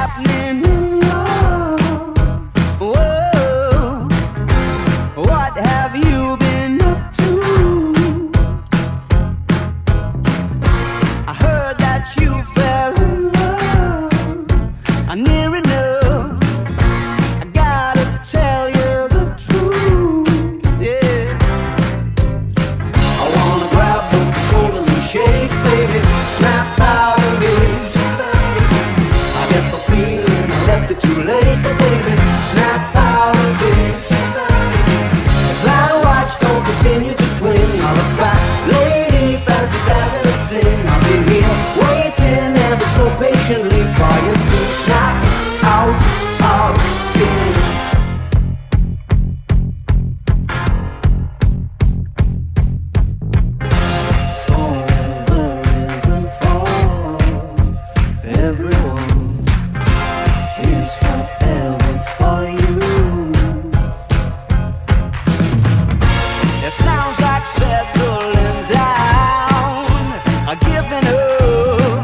happening in your world? What have you been up to? I heard that you fell in love. Near enough, I gotta tell you the truth, yeah. I wanna grab both shoulders and shake, baby, snap out of it. I get the feeling I left it too late, but baby, snap out of it. If that watch don't continue to swing, I'll have fat lady fancies having a sing. I'll be here waiting ever so patiently for you to snap out of it. Forever isn't for everyone. It's forever for you. It sounds like settling down, giving up,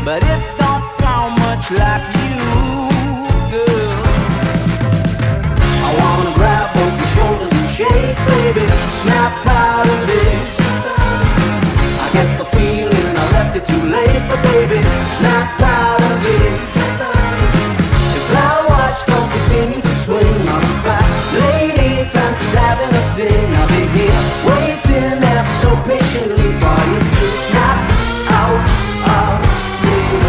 but it don't sound much like you, girl. I wanna grab both your shoulders and shake, baby, snap out of it. I get the feeling I left it too late, but baby, snap out of it. If that watch don't continue to swing, I'm a fat lady, fancies having a sing. I'll be here waiting ever so patiently for you to snap out of it.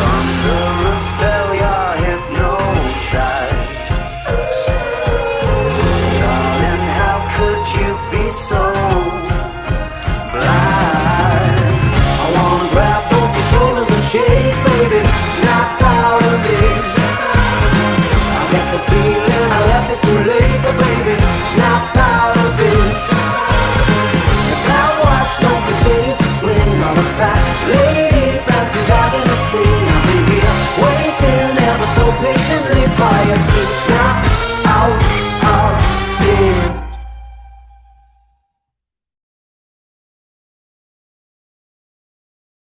Under a spell, you're hypnotized. Darling, how could you be so blind? I wanna grab both your shoulders and shake, baby, snap out of it. I get the feeling I left it too late, but baby, snap out of it. If that watch don't continue to swing, I'm a fat lady, fancies having a sing. I'll be here waiting ever so patiently for you to snap